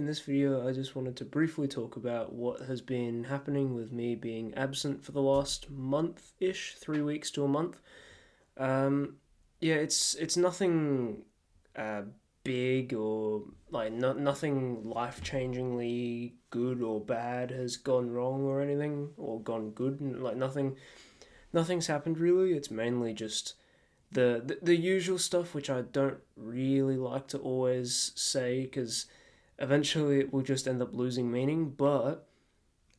this video, I just wanted to briefly talk about what has been happening with me being absent for the last month-ish, 3 weeks to a month. Um, yeah, it's nothing uh, big or like nothing life-changingly good or bad has gone wrong or anything or gone good. Like nothing's happened really. It's mainly just the usual stuff, which I don't really like to always say because eventually it will just end up losing meaning. But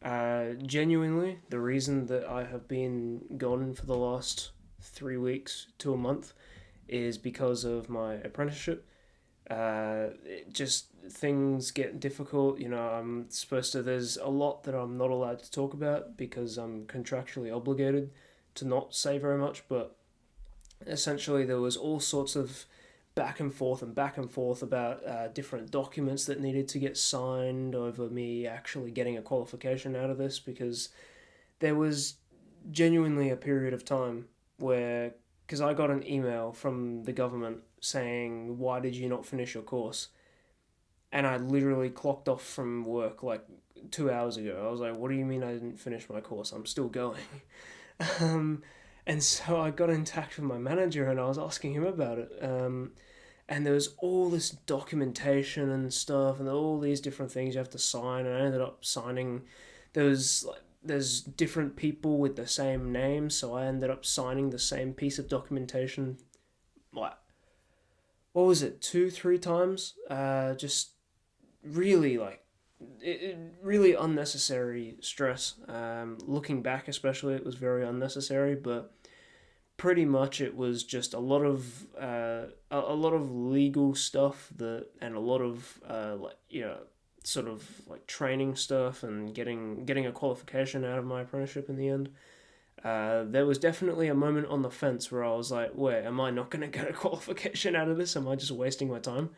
genuinely, the reason that I have been gone for the last 3 weeks to a month is because of my apprenticeship. Just things get difficult. I'm supposed to. There's a lot that I'm not allowed to talk about because I'm contractually obligated to not say very much. But essentially, there was all sorts of back and forth about different documents that needed to get signed over me actually getting a qualification out of this because there was genuinely a period of time where, because I got an email from the government saying, "Why did you not finish your course?" And I literally clocked off from work like 2 hours ago. I was like, "What do you mean I didn't finish my course? I'm still going." um, and so I got in touch with my manager and I was asking him about it. And there was all this documentation and stuff, and all these different things you have to sign. And I ended up signing. There's different people with the same name, so I ended up signing the same piece of documentation. Like, what was it, 2, 3 times? Just really really unnecessary stress. Looking back, especially, it was very unnecessary, but pretty much it was just a lot of legal stuff and a lot of sort of like training stuff and getting a qualification out of my apprenticeship in the end. There was definitely a moment on the fence where I was like, wait, am I not going to get a qualification out of this? Am I just wasting my time?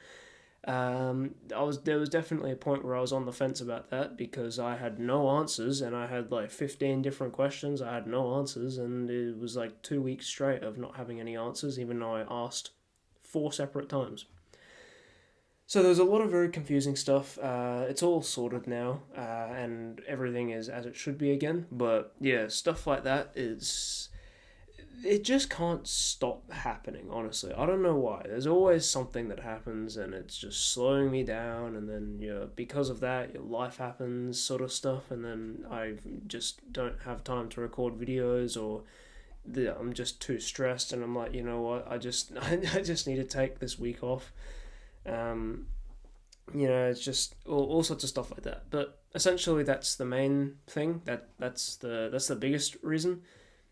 There was definitely a point where I was on the fence about that because I had no answers and I had like 15 different questions. I had no answers, and it was like 2 weeks straight of not having any answers, even though I asked 4 separate times. So there's a lot of very confusing stuff. It's all sorted now, and everything is as it should be again. But yeah, stuff like that is, it just can't stop happening, honestly. I don't know why. There's always something that happens and it's just slowing me down, and then because of that your life happens, sort of stuff, and then I just don't have time to record videos, or I'm just too stressed and I'm like, you know what, I just I just need to take this week off. um it's just all sorts of stuff like that. But essentially that's the main thing. That's the biggest reason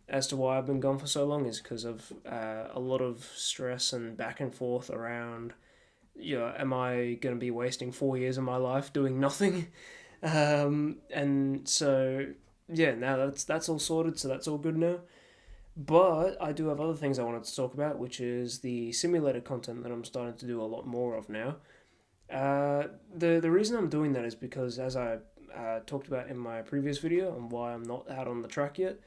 as to why I've been gone for so long, is because of a lot of stress and back and forth around, am I going to be wasting 4 years of my life doing nothing? And so, yeah, now that's all sorted, so that's all good now. But I do have other things I wanted to talk about, which is the simulator content that I'm starting to do a lot more of now. The reason I'm doing that is because, as I talked about in my previous video on why I'm not out on the track yet,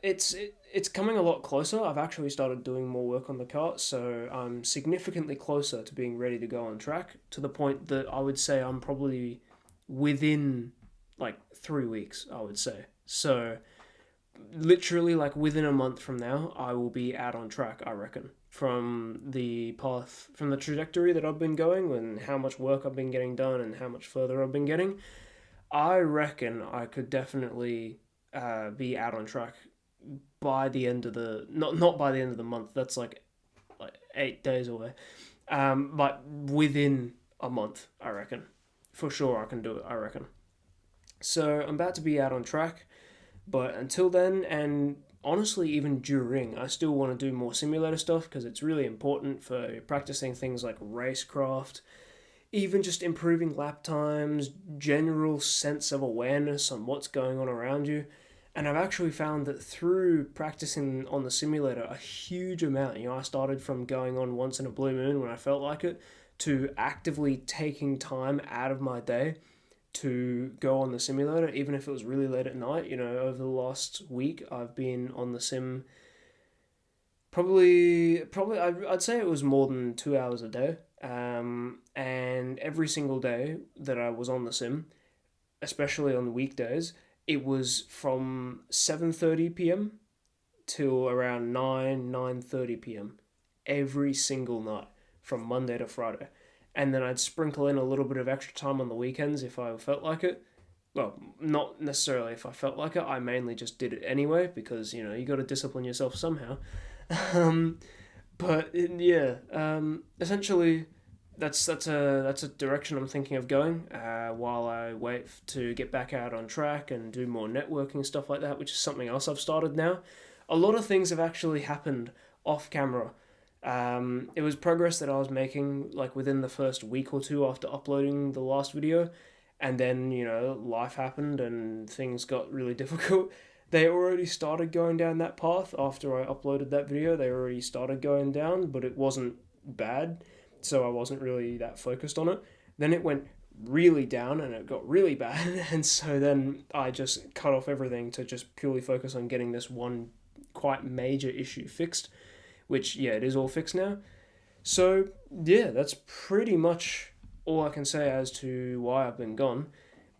it's coming a lot closer. I've actually started doing more work on the cart, so I'm significantly closer to being ready to go on track, to the point that I would say I'm probably within like 3 weeks, I would say. So literally like within a month from now, I will be out on track, I reckon, from the path, from the trajectory that I've been going and how much work I've been getting done and how much further I've been getting. I reckon I could definitely be out on track by the end of the, not by the end of the month. That's like 8 days away. But within a month, I reckon, for sure I can do it. I reckon. So I'm about to be out on track, but until then, and honestly, even during, I still want to do more simulator stuff because it's really important for practicing things like racecraft, even just improving lap times, general sense of awareness on what's going on around you. And I've actually found that through practicing on the simulator a huge amount, I started from going on once in a blue moon when I felt like it, to actively taking time out of my day to go on the simulator, even if it was really late at night. Over the last week, I've been on the sim probably I'd say it was more than 2 hours a day. And every single day that I was on the sim, especially on the weekdays, it was from 7:30 p.m. till around 9:30 p.m. every single night from Monday to Friday. And then I'd sprinkle in a little bit of extra time on the weekends if I felt like it. Well, not necessarily if I felt like it. I mainly just did it anyway because, you got to discipline yourself somehow. um, essentially, that's a direction I'm thinking of going. While I wait to get back out on track and do more networking stuff like that, which is something else I've started now. A lot of things have actually happened off camera. It was progress that I was making like within the first week or two after uploading the last video, and then life happened and things got really difficult. They already started going down that path after I uploaded that video. They already started going down, but it wasn't bad, so I wasn't really that focused on it. Then it went really down and it got really bad, and so then I just cut off everything to just purely focus on getting this one quite major issue fixed, which, yeah, it is all fixed now. So, yeah, that's pretty much all I can say as to why I've been gone.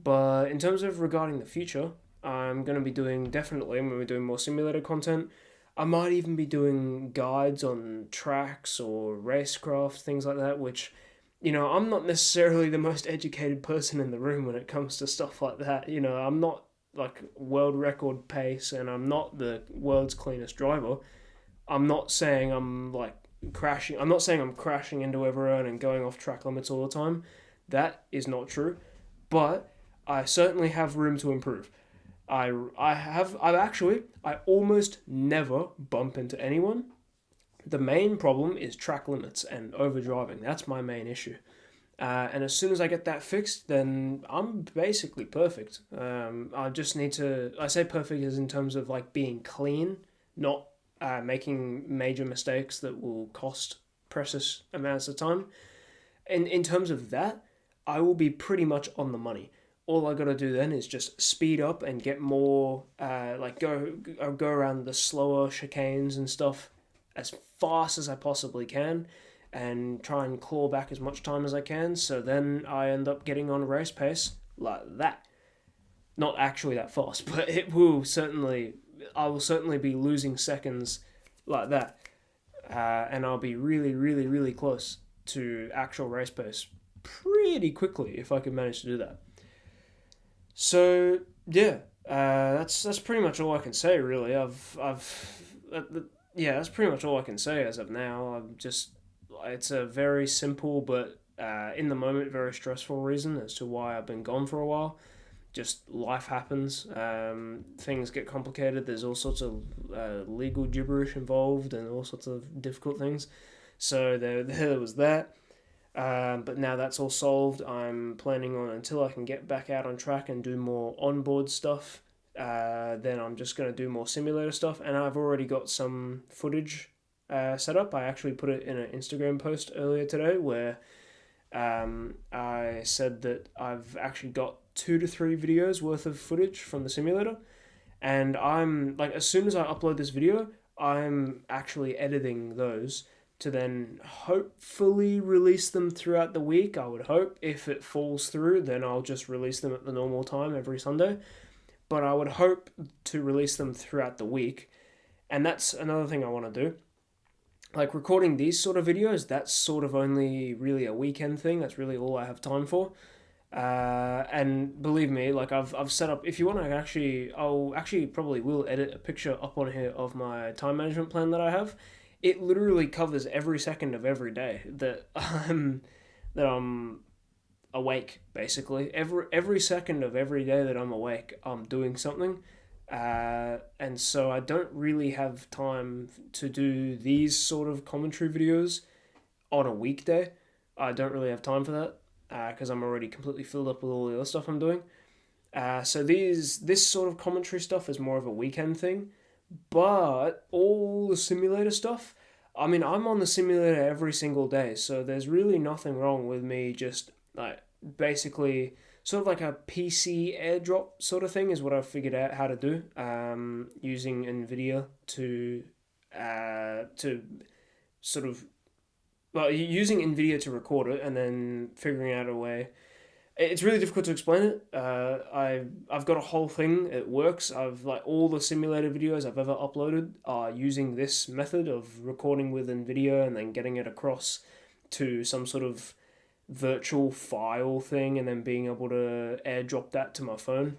But in terms of regarding the future, I'm going to be doing more simulator content. I might even be doing guides on tracks or racecraft, things like that, which, I'm not necessarily the most educated person in the room when it comes to stuff like that. I'm not like world record pace and I'm not the world's cleanest driver. I'm not saying I'm like crashing. I'm not saying I'm crashing into everyone and going off track limits all the time. That is not true. But I certainly have room to improve. I almost never bump into anyone. The main problem is track limits and overdriving. That's my main issue. And as soon as I get that fixed, then I'm basically perfect. I just need to. I say perfect as in terms of like being clean, not making major mistakes that will cost precious amounts of time. In terms of that, I will be pretty much on the money. All I gotta do then is just speed up and get more, go around the slower chicanes and stuff as fast as I possibly can, and try and claw back as much time as I can. So then I end up getting on race pace like that. Not actually that fast, but I will certainly be losing seconds like that, and I'll be really, really, really close to actual race pace pretty quickly if I can manage to do that. So yeah, that's pretty much all I can say really. Yeah, that's pretty much all I can say as of now. It's a very simple but in the moment very stressful reason as to why I've been gone for a while. Just life happens. Things get complicated. There's all sorts of legal gibberish involved and all sorts of difficult things. So there was that. But now that's all solved. I'm planning on, until I can get back out on track and do more onboard stuff, then I'm just going to do more simulator stuff. And I've already got some footage set up. I actually put it in an Instagram post earlier today where I said that I've actually got 2 to 3 videos worth of footage from the simulator. And I'm like, as soon as I upload this video, I'm actually editing those to then hopefully release them throughout the week. I would hope. If it falls through, then I'll just release them at the normal time every Sunday. But I would hope to release them throughout the week. And that's another thing I want to do. Like recording these sort of videos, that's sort of only really a weekend thing. That's really all I have time for. And believe me, like I've set up. If you want, I'll actually probably will edit a picture up on here of my time management plan that I have. It literally covers every second of every day that I'm awake. Basically, every second of every day that I'm awake, I'm doing something. And so I don't really have time to do these sort of commentary videos on a weekday. I don't really have time for that because I'm already completely filled up with all the other stuff I'm doing. So this sort of commentary stuff is more of a weekend thing. But all the simulator stuff, I mean, I'm on the simulator every single day, so there's really nothing wrong with me just like basically sort of like a PC airdrop sort of thing is what I've figured out how to do, using NVIDIA to sort of using NVIDIA to record it and then figuring out a way. It's really difficult to explain it. I've got a whole thing. It works. I've like all the simulator videos I've ever uploaded are using this method of recording with NVIDIA and then getting it across to some sort of virtual file thing and then being able to airdrop that to my phone.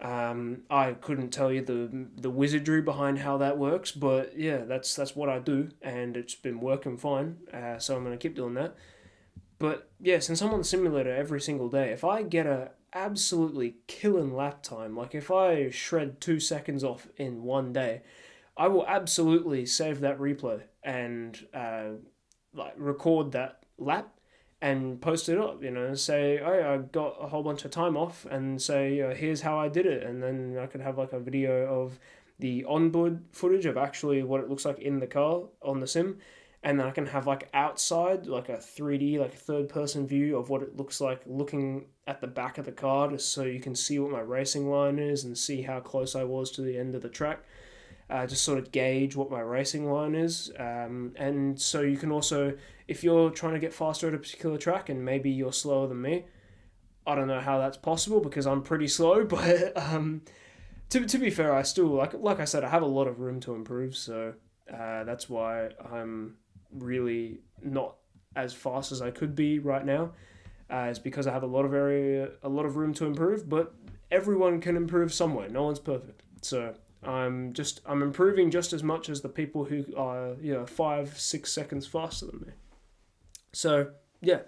I couldn't tell you the wizardry behind how that works, but yeah, that's what I do, and it's been working fine. So I'm gonna keep doing that. But yeah, since I'm on the simulator every single day, if I get a absolutely killing lap time, like if I shred 2 seconds off in one day, I will absolutely save that replay and like record that lap and post it up. Say, oh, I got a whole bunch of time off, and say, here's how I did it, and then I could have like a video of the onboard footage of actually what it looks like in the car on the sim, and then I can have like outside, like a 3D, like a third person view of what it looks like looking at the back of the car, just so you can see what my racing line is and see how close I was to the end of the track. Just sort of gauge what my racing line is. And so you can also, if you're trying to get faster at a particular track and maybe you're slower than me, I don't know how that's possible because I'm pretty slow, but to be fair, I still, like I said, I have a lot of room to improve, so that's why I'm really not as fast as I could be right now. Is because I have a lot of room to improve, but everyone can improve somewhere. No one's perfect, so I'm improving just as much as the people who are 5-6 seconds faster than me. So yeah,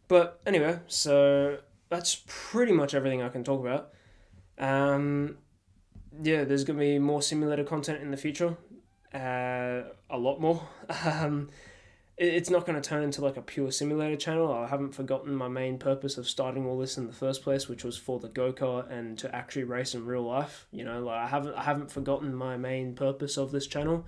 but anyway, so that's pretty much everything I can talk about. Yeah, there's gonna be more simulator content in the future, a lot more. It's not going to turn into like a pure simulator channel. I haven't forgotten my main purpose of starting all this in the first place, which was for the go-kart and to actually race in real life. I haven't forgotten my main purpose of this channel.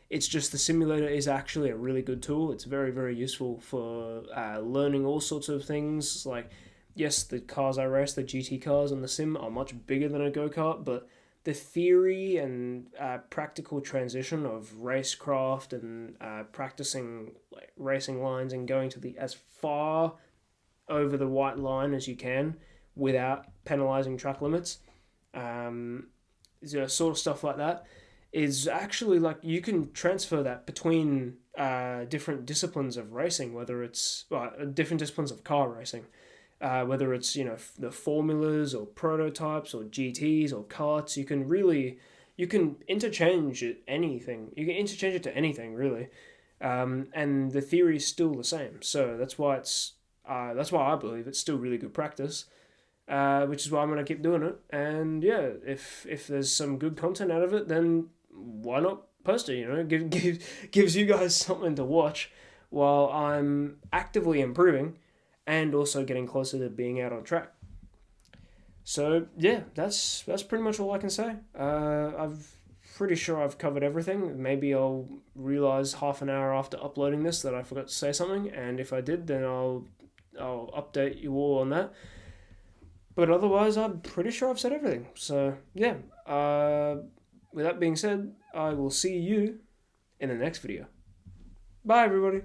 It's just the simulator is actually a really good tool. It's very, very useful for learning all sorts of things. Like, yes, the cars I race, the GT cars on the sim, are much bigger than a go-kart, but the theory and practical transition of racecraft and practicing like racing lines and going to as far over the white line as you can without penalizing track limits, sort of stuff like that, is actually like you can transfer that between different disciplines of racing, whether it's different disciplines of car racing. Whether it's the formulas or prototypes or GTs or karts, you can interchange anything. You can interchange it to anything really, and the theory is still the same. So that's why I believe it's still really good practice, which is why I'm gonna keep doing it. And yeah, if there's some good content out of it, then why not post it? Gives you guys something to watch while I'm actively improving and also getting closer to being out on track. So yeah, that's pretty much all I can say. I'm pretty sure I've covered everything. Maybe I'll realize half an hour after uploading this that I forgot to say something, and if I did, then I'll update you all on that. But otherwise, I'm pretty sure I've said everything. So yeah, with that being said, I will see you in the next video. Bye everybody.